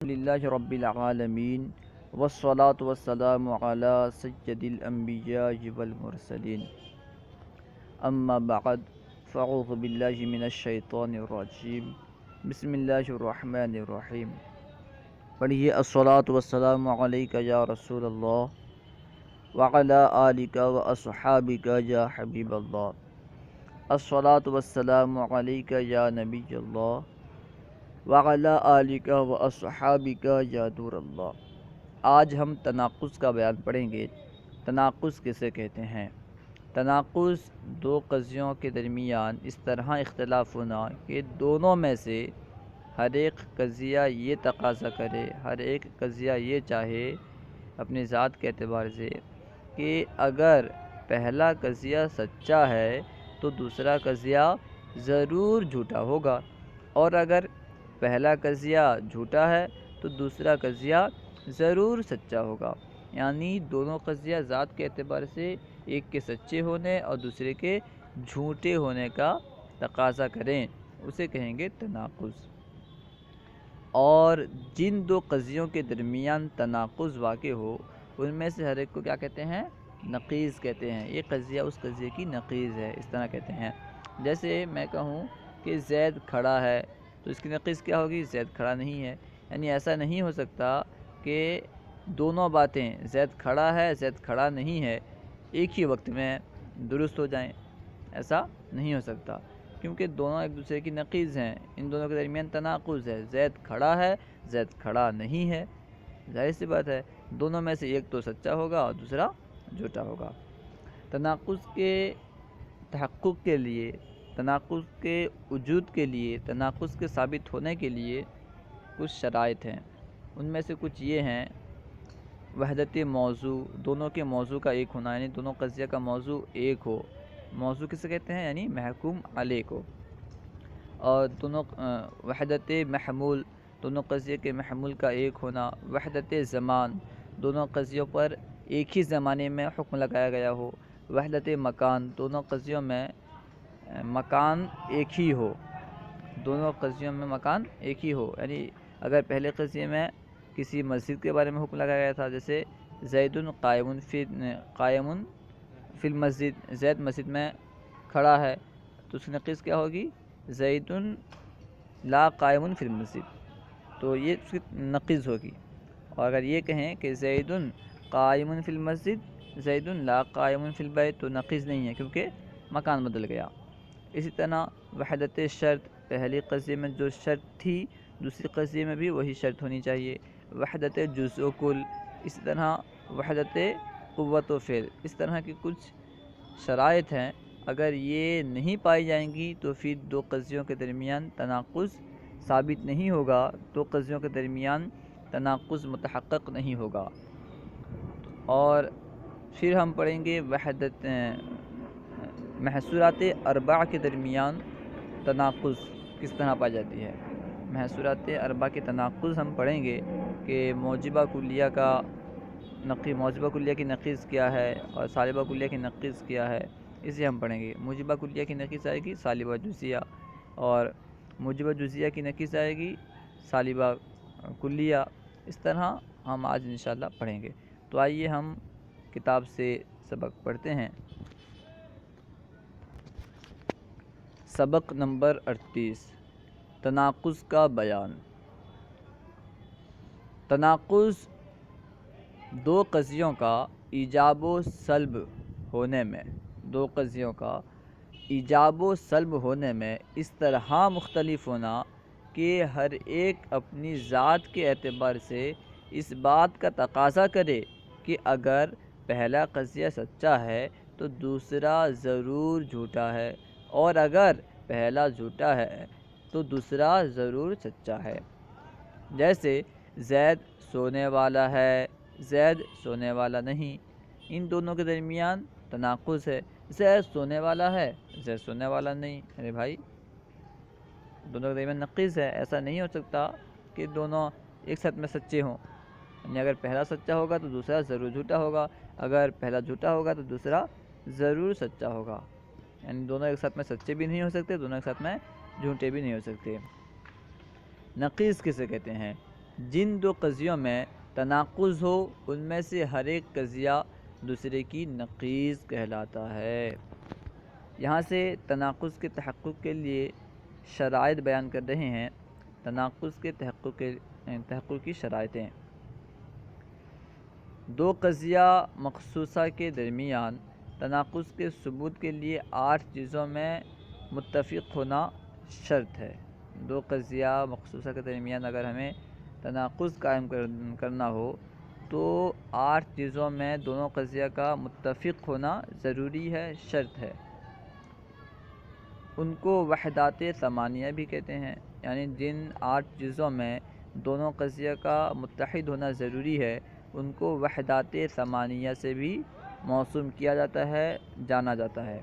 للہ رب العالمین والصلاة والسلام علی سید الانبیاء والمرسلین اما بعد فاعوذ باللہ من الشیطان الرجیم بسم اللہ الرحمن الرحیم پڑھیے الصلاة والسلام علیک یا رسول اللہ وعلی آلک واصحابک یا حبیب اللہ الصلاة والسلام علیک یا نبی اللہ وعلی آلک و اصحابک یا نور اللہ۔ آج ہم تناقض کا بیان پڑھیں گے۔ تناقض کسے کہتے ہیں؟ تناقض دو قضیوں کے درمیان اس طرح اختلاف ہونا کہ دونوں میں سے ہر ایک قضیہ یہ تقاضا کرے، ہر ایک قضیہ یہ چاہے اپنی ذات کے اعتبار سے کہ اگر پہلا قضیہ سچا ہے تو دوسرا قضیہ ضرور جھوٹا ہوگا، اور اگر پہلا قضیہ جھوٹا ہے تو دوسرا قضیہ ضرور سچا ہوگا۔ یعنی دونوں قضیہ ذات کے اعتبار سے ایک کے سچے ہونے اور دوسرے کے جھوٹے ہونے کا تقاضا کریں، اسے کہیں گے تناقض۔ اور جن دو قضیوں کے درمیان تناقض واقع ہو ان میں سے ہر ایک کو کیا کہتے ہیں؟ نقیض کہتے ہیں۔ یہ قضیہ اس قضیے کی نقیض ہے، اس طرح کہتے ہیں۔ جیسے میں کہوں کہ زید کھڑا ہے تو اس کی نقیض کیا ہوگی؟ زید کھڑا نہیں ہے۔ یعنی ایسا نہیں ہو سکتا کہ دونوں باتیں زید کھڑا ہے زید کھڑا نہیں ہے ایک ہی وقت میں درست ہو جائیں، ایسا نہیں ہو سکتا، کیونکہ دونوں ایک دوسرے کی نقیض ہیں، ان دونوں کے درمیان تناقض ہے۔ زید کھڑا ہے زید کھڑا نہیں ہے، ظاہر سی بات ہے دونوں میں سے ایک تو سچا ہوگا اور دوسرا جھوٹا ہوگا۔ تناقض کے تحقق کے لیے، تناقض کے وجود کے لیے، تناقض کے ثابت ہونے کے لیے کچھ شرائط ہیں۔ ان میں سے کچھ یہ ہیں: وحدت موضوع، دونوں کے موضوع کا ایک ہونا، یعنی دونوں قضیہ کا موضوع ایک ہو۔ موضوع کسے کہتے ہیں؟ یعنی محکوم علیہ کو۔ اور دونوں وحدت محمول، دونوں قضیے کے محمول کا ایک ہونا۔ وحدت زمان، دونوں قضیوں پر ایک ہی زمانے میں حکم لگایا گیا ہو۔ وحدت مکان، دونوں قضیوں میں مکان ایک ہی ہو، دونوں قضیوں میں مکان ایک ہی ہو۔ یعنی اگر پہلے قضیے میں کسی مسجد کے بارے میں حکم لگایا گیا تھا، جیسے زید قائم فی المسجد، زید مسجد میں کھڑا ہے، تو اس کی نقیض کیا ہوگی؟ زید لا قائم فی المسجد، تو یہ اس کی نقیض ہوگی۔ اور اگر یہ کہیں کہ زید قائم فی المسجد زید لا قائم فی البیت، تو نقیض نہیں ہے کیونکہ مکان بدل گیا۔ اسی طرح وحدت شرط، پہلی قضیے میں جو شرط تھی دوسری قضیے میں بھی وہی شرط ہونی چاہیے۔ وحدت جز و کل، اسی طرح وحدت قوت و فعل، اس طرح کی کچھ شرائط ہیں۔ اگر یہ نہیں پائی جائیں گی تو پھر دو قضیوں کے درمیان تناقض ثابت نہیں ہوگا، دو قضیوں کے درمیان تناقض متحقق نہیں ہوگا۔ اور پھر ہم پڑھیں گے وحدت محصورات اربع کے درمیان تناقض کس طرح پائی جاتی ہے۔ محصورات اربع کے تناقض ہم پڑھیں گے کہ موجبہ کلیہ کی نقیض کیا ہے اور سالبہ کلیہ کی نقیض کیا ہے، اسے ہم پڑھیں گے۔ موجبہ کلیہ کی نقیض آئے گی سالبہ جزیہ، اور موجبہ جزیہ کی نقیض آئے گی سالبہ کلیہ۔ اس طرح ہم آج انشاءاللہ پڑھیں گے۔ تو آئیے ہم کتاب سے سبق پڑھتے ہیں۔ سبق نمبر 38، تناقض کا بیان۔ تناقض دو قضیوں کا ایجاب و سلب ہونے میں، دو قضیوں کا ایجاب و سلب ہونے میں اس طرح مختلف ہونا کہ ہر ایک اپنی ذات کے اعتبار سے اس بات کا تقاضا کرے کہ اگر پہلا قضیہ سچا ہے تو دوسرا ضرور جھوٹا ہے، اور اگر پہلا جھوٹا ہے تو دوسرا ضرور سچا ہے۔ جیسے زید سونے والا ہے زید سونے والا نہیں، ان دونوں کے درمیان تناقض ہے۔ زید سونے والا ہے زید سونے والا نہیں، ارے بھائی دونوں کے درمیان نقیض ہے، ایسا نہیں ہو سکتا کہ دونوں ایک ساتھ میں سچے ہوں۔ یعنی اگر پہلا سچا ہوگا تو دوسرا ضرور جھوٹا ہوگا، اگر پہلا جھوٹا ہوگا تو دوسرا ضرور سچا ہوگا۔ یعنی دونوں ایک ساتھ میں سچے بھی نہیں ہو سکتے، دونوں ایک ساتھ میں جھوٹے بھی نہیں ہو سکتے۔ نقیض کسے کہتے ہیں؟ جن دو قضیوں میں تناقض ہو ان میں سے ہر ایک قضیہ دوسرے کی نقیض کہلاتا ہے۔ یہاں سے تناقض کے تحقق کے لیے شرائط بیان کر رہے ہیں۔ تناقض کے تحقق کی شرائطیں: دو قضیہ مخصوصہ کے درمیان تناقض کے ثبوت کے لیے 8 چیزوں میں متفق ہونا شرط ہے۔ دو قضیہ مخصوصہ کے درمیان اگر ہمیں تناقض قائم کرنا ہو تو 8 چیزوں میں دونوں قضیہ کا متفق ہونا ضروری ہے، شرط ہے۔ ان کو وحدات ثمانیہ بھی کہتے ہیں، یعنی جن 8 چیزوں میں دونوں قضیہ کا متحد ہونا ضروری ہے ان کو وحدات ثمانیہ سے بھی موسوم کیا جاتا ہے، جانا جاتا ہے۔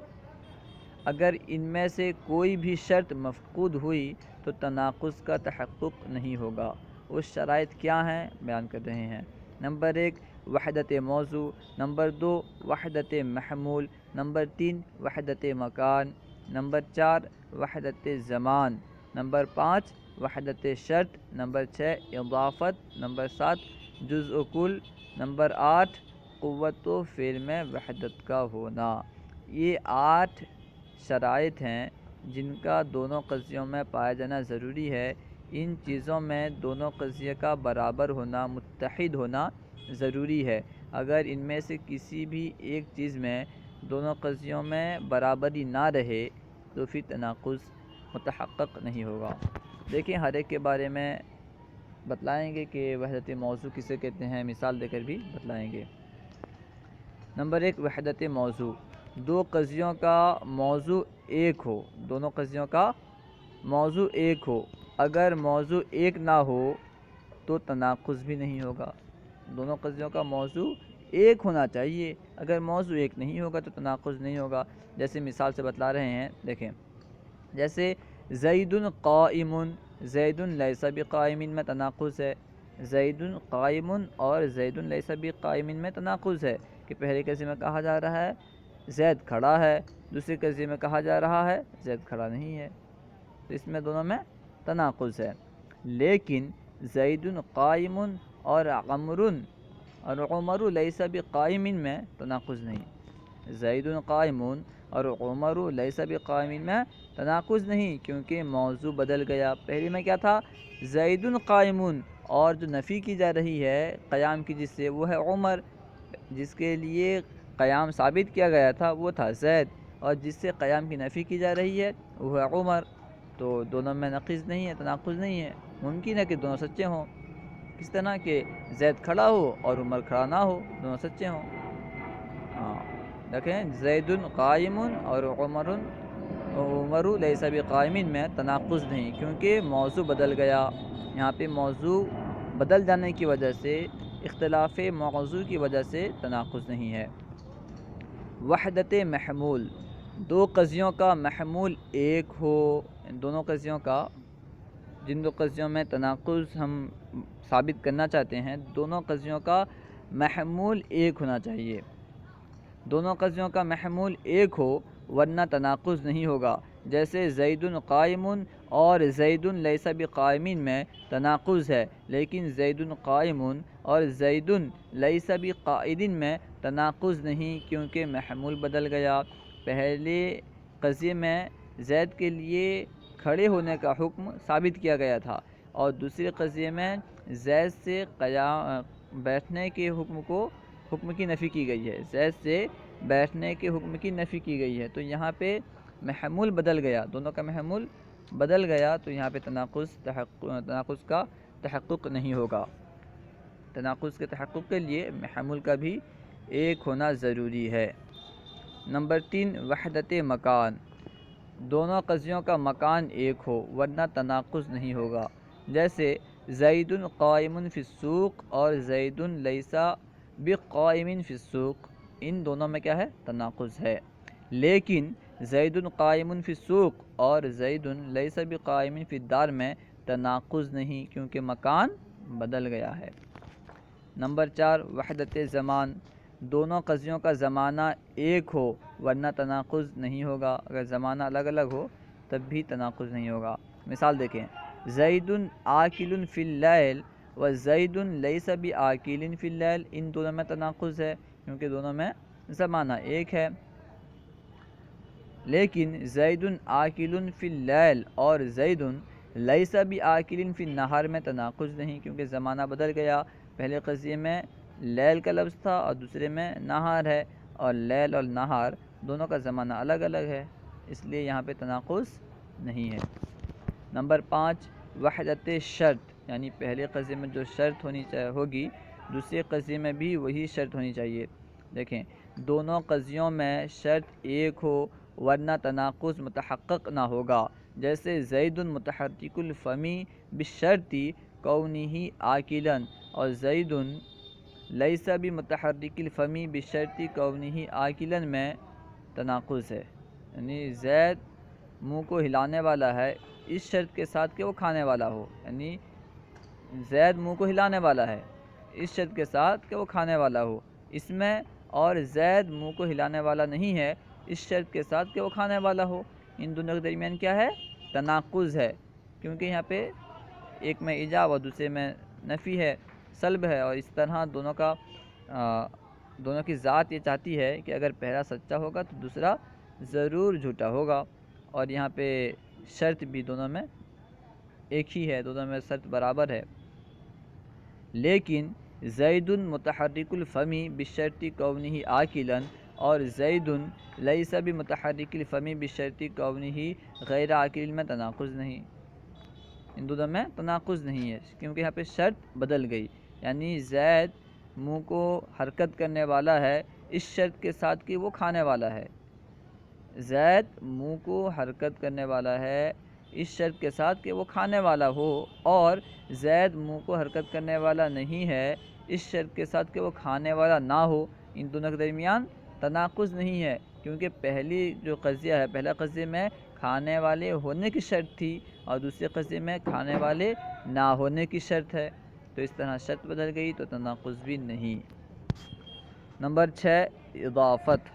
اگر ان میں سے کوئی بھی شرط مفقود ہوئی تو تناقض کا تحقق نہیں ہوگا۔ اس شرائط کیا ہیں بیان کر رہے ہیں۔ نمبر 1 وحدت موضوع، نمبر 2 وحدت محمول، نمبر 3 وحدت مکان، نمبر 4 وحدت زمان، نمبر 5 وحدت شرط، نمبر 6 اضافت، نمبر 7 جزء و کل، نمبر 8 قوت و فعل میں وحدت کا ہونا۔ یہ 8 شرائط ہیں جن کا دونوں قضیوں میں پایا جانا ضروری ہے۔ ان چیزوں میں دونوں قضیہ کا برابر ہونا، متحد ہونا ضروری ہے۔ اگر ان میں سے کسی بھی ایک چیز میں دونوں قضیوں میں برابری نہ رہے تو پھر تناقض متحقق نہیں ہوگا۔ دیکھیں ہر ایک کے بارے میں بتلائیں گے کہ وحدت موضوع کسے کہتے ہیں، مثال دے کر بھی بتلائیں گے۔ نمبر 1 وحدت موضوع، دو قضیوں کا موضوع ایک ہو، دونوں قضیوں کا موضوع ایک ہو۔ اگر موضوع ایک نہ ہو تو تناقض بھی نہیں ہوگا۔ دونوں قضیوں کا موضوع ایک ہونا چاہیے، اگر موضوع ایک نہیں ہوگا تو تناقض نہیں ہوگا۔ جیسے مثال سے بتلا رہے ہیں، دیکھیں جیسے زید قائم، زید لیس بقائم میں تناقض ہے۔ زید قائم اور زید لیس بقائم میں تناقض ہے کہ پہلے قضیے میں کہا جا رہا ہے زید کھڑا ہے، دوسرے قضیے میں کہا جا رہا ہے زید کھڑا نہیں ہے، تو اس میں دونوں میں تناقض ہے۔ لیکن زید قائم اور عمر لیس بقائم میں تناقض نہیں۔ زید قائم اور عمر لیس بقائم میں تناقض نہیں، کیونکہ موضوع بدل گیا۔ پہلے میں کیا تھا؟ زید قائم، اور جو نفی کی جا رہی ہے قیام کی جس سے، وہ ہے عمر۔ جس کے لیے قیام ثابت کیا گیا تھا وہ تھا زید، اور جس سے قیام کی نفی کی جا رہی ہے وہ ہے عمر۔ تو دونوں میں نقیض نہیں ہے، تناقض نہیں ہے۔ ممکن ہے کہ دونوں سچے ہوں، کس طرح کہ زید کھڑا ہو اور عمر کھڑا نہ ہو، دونوں سچے ہوں۔ دیکھیں زید قائم اور عمر لیس بقائم میں تناقض نہیں، کیونکہ موضوع بدل گیا۔ یہاں پہ موضوع بدل جانے کی وجہ سے، اختلاف موضوع کی وجہ سے تناقض نہیں ہے۔ وحدت محمول، دو قضیوں کا محمول ایک ہو، دونوں قضیوں کا، جن دو قضیوں میں تناقض ہم ثابت کرنا چاہتے ہیں، دونوں قضیوں کا محمول ایک ہونا چاہیے۔ دونوں قضیوں کا محمول ایک ہو ورنہ تناقض نہیں ہوگا۔ جیسے زید قائم اور زید لیس بقائم میں تناقض ہے، لیکن زید قائم اور زید لیس بقائد میں تناقض نہیں، کیونکہ محمول بدل گیا۔ پہلے قضیے میں زید کے لیے کھڑے ہونے کا حکم ثابت کیا گیا تھا، اور دوسرے قضیے میں زید سے بیٹھنے کے حکم کی نفی کی گئی ہے، زید سے بیٹھنے کے حکم کی نفی کی گئی ہے۔ تو یہاں پہ محمول بدل گیا، دونوں کا محمول بدل گیا، تو یہاں پہ تناقض کا تحقق نہیں ہوگا۔ تناقض کے تحقق کے لیے محمول کا بھی ایک ہونا ضروری ہے۔ نمبر 3 وحدت مکان، دونوں قضیوں کا مکان ایک ہو ورنہ تناقض نہیں ہوگا۔ جیسے زید قائم فی السوق اور زید لیس بقائم فی السوق، ان دونوں میں کیا ہے؟ تناقض ہے۔ لیکن زید قائم فی السوق اور زید لیس بقائم فی الدار میں تناقض نہیں، کیونکہ مکان بدل گیا ہے۔ نمبر 4 وحدت زمان، دونوں قضیوں کا زمانہ ایک ہو ورنہ تناقض نہیں ہوگا۔ اگر زمانہ الگ الگ ہو تب بھی تناقض نہیں ہوگا۔ مثال دیکھیں، زید آکل فی اللیل وزید لیس بعاقل فی اللیل، ان دونوں میں تناقض ہے کیونکہ دونوں میں زمانہ ایک ہے. لیکن زید عاقل فی اللیل اور زید لیس بعاقل فی النہار میں تناقض نہیں، کیونکہ زمانہ بدل گیا. پہلے قضیے میں لیل کا لفظ تھا اور دوسرے میں نہار ہے، اور لیل اور نہار دونوں کا زمانہ الگ الگ ہے، اس لیے یہاں پہ تناقض نہیں ہے. نمبر 5، وحدت شرط، یعنی پہلے قضیے میں جو شرط ہوگی دوسرے قضیے میں بھی وہی شرط ہونی چاہیے. دیکھیں دونوں قضیوں میں شرط ایک ہو ورنہ تناقض متحقق نہ ہوگا. جیسے زید متحرک الفمی بشرط کونہ عاقلا، اور زید لیس بمتحرک الفمی بشرط کونہ عاقلا میں تناقض ہے. یعنی زید منہ کو ہلانے والا ہے اس شرط کے ساتھ کہ وہ کھانے والا ہو، یعنی زید منہ کو ہلانے والا ہے اس شرط کے ساتھ کہ وہ کھانے والا ہو اس میں، اور زید منہ کو ہلانے والا نہیں ہے اس شرط کے ساتھ کہ وہ کھانے والا ہو. ان دونوں کے درمیان کیا ہے؟ تناقض ہے، کیونکہ یہاں پہ ایک میں ایجاب اور دوسرے میں نفی ہے، سلب ہے، اور اس طرح دونوں کی ذات یہ چاہتی ہے کہ اگر پہلا سچا ہوگا تو دوسرا ضرور جھوٹا ہوگا. اور یہاں پہ شرط بھی دونوں میں ایک ہی ہے، دونوں میں شرط برابر ہے. لیکن زید متحرک الفمی بشرط کونہ عاقلا اور زید لیس بمتحرک الفمی بشرط کونہ غیر عاقل میں تناقض نہیں، ان دونوں میں تناقض نہیں ہے کیونکہ یہاں پہ شرط بدل گئی. یعنی زید منہ کو حرکت کرنے والا ہے اس شرط کے ساتھ کہ وہ کھانے والا ہے، زید منہ کو حرکت کرنے والا ہے اس شرط کے ساتھ کہ وہ کھانے والا ہو، اور زید منہ کو حرکت کرنے والا نہیں ہے اس شرط کے ساتھ کہ وہ کھانے والا نہ ہو. ان دونوں کے درمیان تناقض نہیں ہے کیونکہ پہلی جو قضیہ ہے، پہلا قضیے میں کھانے والے ہونے کی شرط تھی اور دوسرے قضیے میں کھانے والے نہ ہونے کی شرط ہے، تو اس طرح شرط بدل گئی تو تناقض بھی نہیں. نمبر 6، اضافت.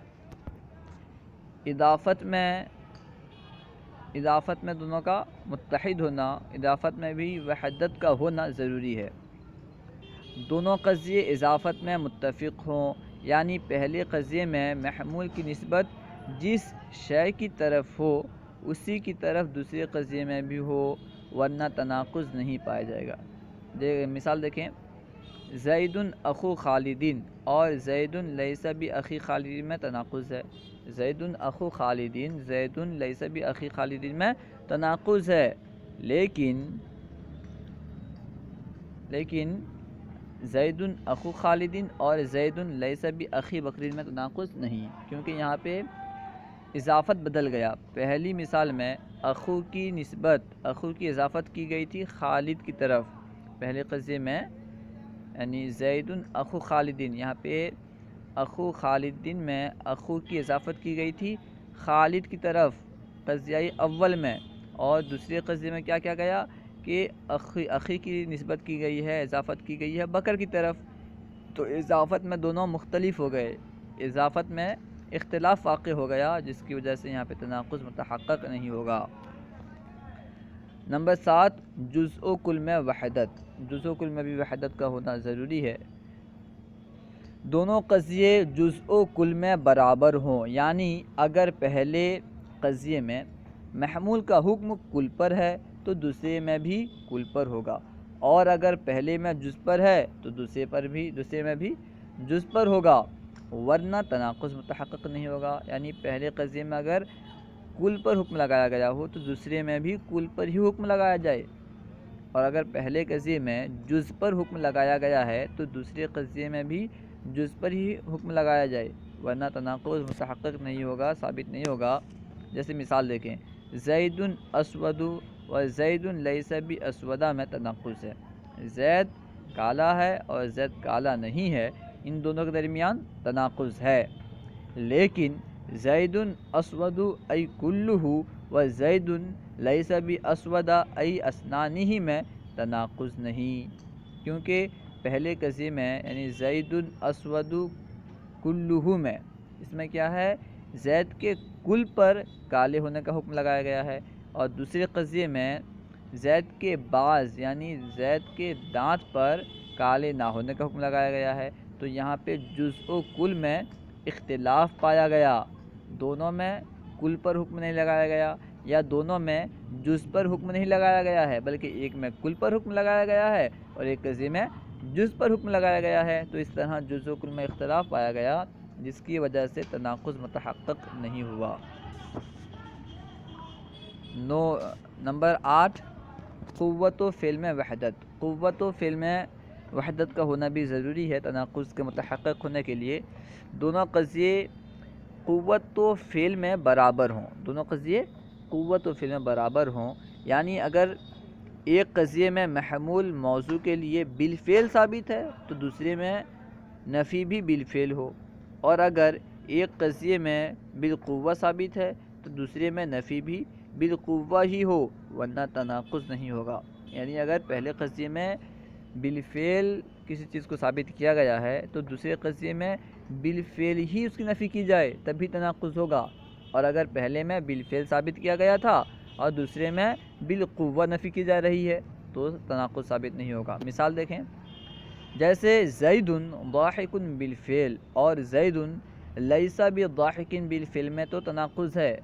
اضافت میں دونوں کا متحد ہونا، اضافت میں بھی وحدت کا ہونا ضروری ہے. دونوں قضیے اضافت میں متفق ہوں، یعنی پہلے قضیے میں محمول کی نسبت جس شے کی طرف ہو اسی کی طرف دوسرے قضیے میں بھی ہو ورنہ تناقض نہیں پایا جائے گا. مثال دیکھیں، زید اخو خالدین اور زید لیس باخی خالدین میں تناقض ہے. زید اخو خالدین، زید لیس باخی خالدین میں تناقض ہے، لیکن زید اخو خالدین اور زید لیس باخی بکرین میں تناقض نہیں، کیونکہ یہاں پہ اضافت بدل گیا. پہلی مثال میں اخو کی اضافت کی گئی تھی خالد کی طرف پہلے قضیے میں، یعنی زید اخو خالدین، یہاں پہ اخو خالدین میں اخو کی اضافت کی گئی تھی خالد کی طرف قضیہ اول میں، اور دوسرے قضیے میں کیا کیا گیا کہ اخی کی نسبت کی گئی ہے، اضافت کی گئی ہے بکر کی طرف. تو اضافت میں دونوں مختلف ہو گئے، اضافت میں اختلاف واقع ہو گیا جس کی وجہ سے یہاں پہ تناقض متحقق نہیں ہوگا. نمبر 7، جزء و کل میں وحدت. جزء و کل میں بھی وحدت کا ہونا ضروری ہے. دونوں قضیے جزء و کل میں برابر ہوں، یعنی اگر پہلے قضیے میں محمول کا حکم کل پر ہے تو دوسرے میں بھی کل پر ہوگا، اور اگر پہلے میں جز پر ہے تو دوسرے میں بھی جز پر ہوگا ورنہ تناقض متحقق نہیں ہوگا. یعنی پہلے قضیے میں اگر کل پر حکم لگایا گیا ہو تو دوسرے میں بھی کل پر ہی حکم لگایا جائے، اور اگر پہلے قضیے میں جز پر حکم لگایا گیا ہے تو دوسرے قضیے میں بھی جز پر ہی حکم لگایا جائے ورنہ تناقض متحقق نہیں ہوگا، ثابت نہیں ہوگا. جیسے مثال دیکھیں، زید اسود و زید لیس باسود میں تناقض ہے. زید کالا ہے اور زید کالا نہیں ہے، ان دونوں کے درمیان تناقض ہے. لیکن زید اسود ای کلہ و زید لیس باسود ای اسنانہ میں تناقض نہیں، کیونکہ پہلے قضیے میں یعنی زید اسود کلہ میں اس میں کیا ہے، زید کے کل پر کالے ہونے کا حکم لگایا گیا ہے، اور دوسرے قضیے میں زید کے بعض یعنی زید کے دانت پر کالے نہ ہونے کا حکم لگایا گیا ہے۔ تو یہاں پہ جزء و کل میں اختلاف پایا گیا، دونوں میں کل پر حکم نہیں لگایا گیا یا دونوں میں جز پر حکم نہیں لگایا گیا ہے، بلکہ ایک میں کل پر حکم لگایا گیا ہے اور ایک قضیے میں جز پر حکم لگایا گیا ہے۔ تو اس طرح جز و کل میں اختلاف پایا گیا، جس کی وجہ سے تناقض متحقق نہیں ہوا۔ نمبر 8، قوت و فعل میں وحدت۔ قوت و فعل میں وحدت کا ہونا بھی ضروری ہے تناقض کے متحقق ہونے کے لیے۔ دونوں قضیے قوت و فعل میں برابر ہوں، دونوں قضیے قوت و فعل میں برابر ہوں، یعنی اگر ایک قضیے میں محمول موضوع کے لیے بالفعل ثابت ہے تو دوسرے میں نفی بھی بالفعل ہو، اور اگر ایک قضیے میں بالقوہ ثابت ہے تو دوسرے میں نفی بھی بالقوہ ہی ہو، ورنہ تناقض نہیں ہوگا۔ یعنی اگر پہلے قضیے میں بالفعل کسی چیز کو ثابت کیا گیا ہے تو دوسرے قضیے میں بالفعل ہی اس کی نفی کی جائے تب بھی تناقض ہوگا، اور اگر پہلے میں بالفعل ثابت کیا گیا تھا اور دوسرے میں بالقوہ نفی کی جا رہی ہے تو تناقض ثابت نہیں ہوگا۔ مثال دیکھیں، جیسے زید ضاحک بالفعل اور زید لیس بضاحک بالفعل میں تو تناقض ہے۔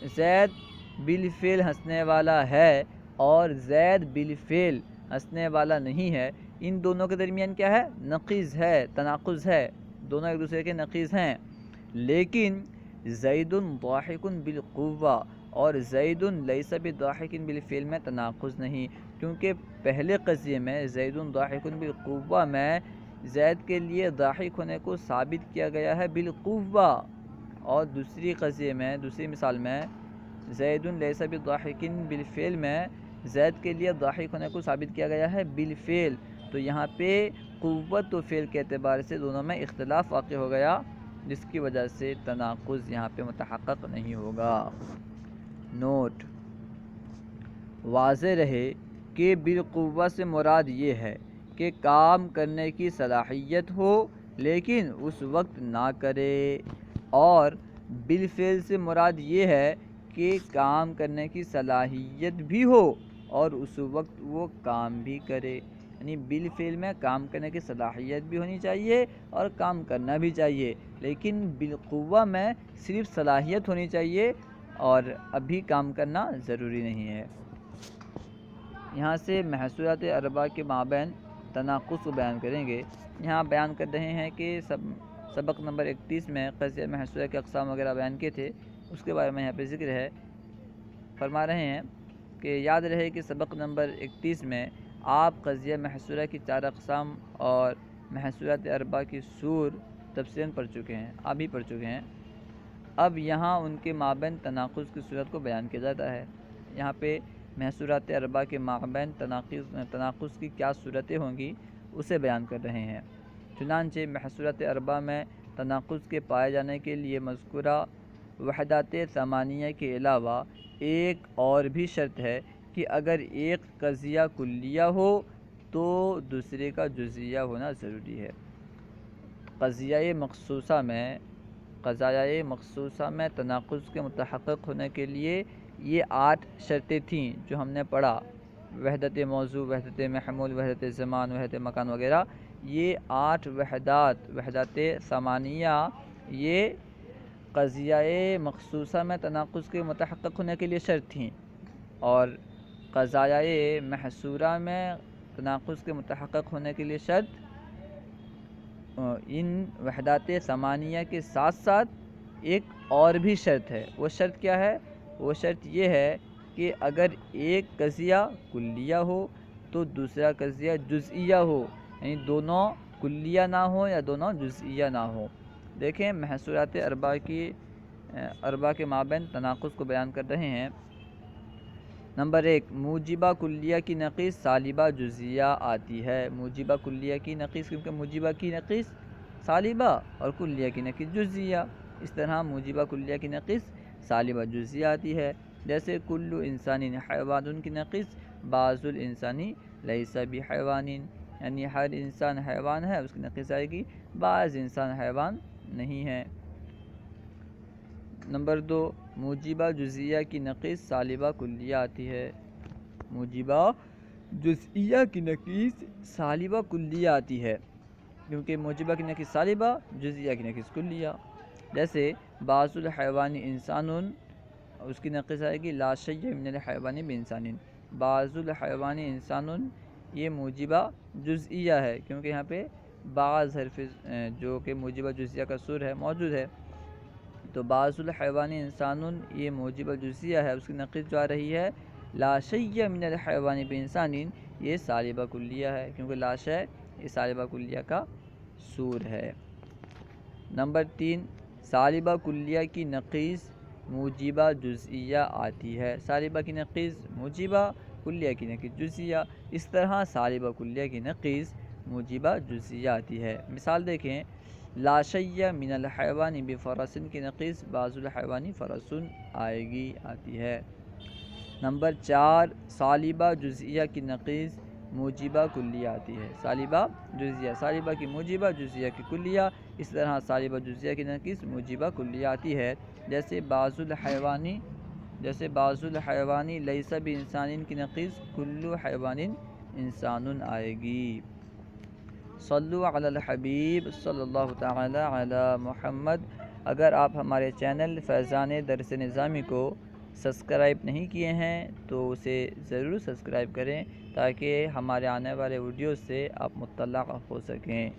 زید بالفعل ہنسنے والا ہے اور زید بالفعل ہنسنے والا نہیں ہے، ان دونوں کے درمیان کیا ہے؟ نقیض ہے، تناقض ہے، دونوں ایک دوسرے کے نقیض ہیں۔ لیکن زید ضاحک بالقوہ اور زید لیس بضاحک بالفعل میں تناقض نہیں، کیونکہ پہلے قضیے میں زید ضاحک بالقوہ میں زید کے لیے ضاحک ہونے کو ثابت کیا گیا ہے بالقوہ، اور دوسری قضیے میں دوسری مثال میں زید لیس بضاحک بالفعل میں زید کے لیے ضاحک ہونے کو ثابت کیا گیا ہے بالفعل۔ تو یہاں پہ قوت و فعل کے اعتبار سے دونوں میں اختلاف واقع ہو گیا، جس کی وجہ سے تناقض یہاں پہ متحقق نہیں ہوگا۔ نوٹ: واضح رہے کہ بالقوہ سے مراد یہ ہے کہ کام کرنے کی صلاحیت ہو لیکن اس وقت نہ کرے، اور بالفعل سے مراد یہ ہے کہ کام کرنے کی صلاحیت بھی ہو اور اس وقت وہ کام بھی کرے۔ یعنی بالفعل میں کام کرنے کی صلاحیت بھی ہونی چاہیے اور کام کرنا بھی چاہیے، لیکن بالقوہ میں صرف صلاحیت ہونی چاہیے اور ابھی کام کرنا ضروری نہیں ہے۔ یہاں سے محصولات اربعہ کے مابین تناقض کو بیان کریں گے۔ یہاں بیان کر رہے ہیں کہ سبق نمبر 31 میں قضیہ محصولہ کے اقسام وغیرہ بیان کیے تھے، اس کے بارے میں یہاں پہ ذکر ہے۔ فرما رہے ہیں کہ یاد رہے کہ سبق نمبر 31 میں آپ قضیہ محصولہ کی 4 اقسام اور محصولات اربعہ کی صور تفصیلاً پڑھ چکے ہیں، آپ بھی پڑھ چکے ہیں۔ اب یہاں ان کے مابین تناقض کی صورت کو بیان کیا جاتا ہے۔ یہاں پہ محصولات اربعہ کے مابین تناقض کی کیا صورتیں ہوں گی اسے بیان کر رہے ہیں۔ چنانچہ محصولات اربعہ میں تناقض کے پائے جانے کے لیے مذکورہ وحدات ثمانیہ کے علاوہ ایک اور بھی شرط ہے کہ اگر ایک قضیہ کلیہ ہو تو دوسرے کا جزیہ ہونا ضروری ہے۔ قضیہ مخصوصہ میں تناقض کے متحقق ہونے کے لیے یہ 8 شرطیں تھیں جو ہم نے پڑھا، وحدت موضوع، وحدت محمول، وحدت زمان، وحدت مکان وغیرہ۔ یہ 8 وحدات ثمانیہ یہ قضیہ مخصوصہ میں تناقض کے متحقق ہونے کے لیے شرط تھیں، اور قضایہ محصورہ میں تناقض کے متحقق ہونے کے لیے شرط ان وحدات ثمانیہ کے ساتھ ساتھ ایک اور بھی شرط ہے۔ وہ شرط کیا ہے؟ وہ شرط یہ ہے کہ اگر ایک قضیہ کلیہ ہو تو دوسرا قضیہ جزئیہ ہو، یعنی دونوں کلیہ نہ ہو یا دونوں جزئیہ نہ ہو۔ دیکھیں محصولات اربعہ کے مابین تناقض کو بیان کر رہے ہیں۔ نمبر 1، موجبہ کلیہ کی نقیض سالبہ جزیہ آتی ہے۔ موجبہ کلیہ کی نقیض، کیونکہ موجبہ کی نقیض سالبہ اور کلیہ کی نقیض جزیہ، اس طرح موجبہ کلیہ کی نقیض سالبہ جزیہ آتی ہے۔ جیسے کل انسان حیوان کی نقیض بعض الانسان لیس بحیوان، یعنی ہر انسان حیوان ہے، اس کی نقیض آئے گی بعض انسان حیوان نہیں ہے۔ نمبر 2، موجبہ جزیہ کی نقیض سالبہ کلیہ آتی ہے۔ موجبہ جزئیہ کی نقیص سالبہ کلیہ آتی ہے، کیونکہ موجبہ کی نقیص سالبہ، جزئیہ کی نقیص کلیہ. جیسے بعض الحیوان انسان، اس کی نقیص آئے گی لا شیء من الحیوان بانسان. بعض الحیوان انسان یہ موجبہ جزئیہ ہے، کیونکہ یہاں پہ بعض حرف جو کہ موجبہ جزئیہ کا سور ہے موجود ہے. تو بعض الحیوان انسان یہ موجبہ جزئیہ ہے، اس کی نقیص جو آ رہی ہے لا شیء من الحیوان بانسان، یہ سالبہ کلیہ ہے، کیونکہ لا شیء یہ سالبہ کلیہ کا سور ہے. نمبر 3، سالبہ کلیہ کی نقیص موجبہ جزئیہ آتی ہے. سالبہ کی نقیص موجبہ، کلیہ کی نقیص جزئیہ. اس طرح سالبہ کلیہ کی نقیص موجبہ جزئیہ آتی ہے. مثال دیکھیں، لا شیء من الحیوان بفرس کی نقیص بعض الحیوان فرس آتی ہے. نمبر 4، سالبہ جزئیہ کی نقیص موجبہ کلیہ آتی ہے. سالبہ جزئیہ، سالبہ کی موجبہ، جزئیہ کی کلیہ. اس طرح سالبہ جزئیہ کی نقیص موجبہ کلیہ آتی ہے. جیسے بعض الحیوانی لیس بانسان کی نقیص کل حیوان انسان آئے گی. صلو علی الحبیب صلی اللہ تعالی علی محمد. اگر آپ ہمارے چینل فیضان درس نظامی کو سبسکرائب نہیں کیے ہیں تو اسے ضرور سبسکرائب کریں، تاکہ ہمارے آنے والے ویڈیوز سے آپ مطلع ہو سکیں.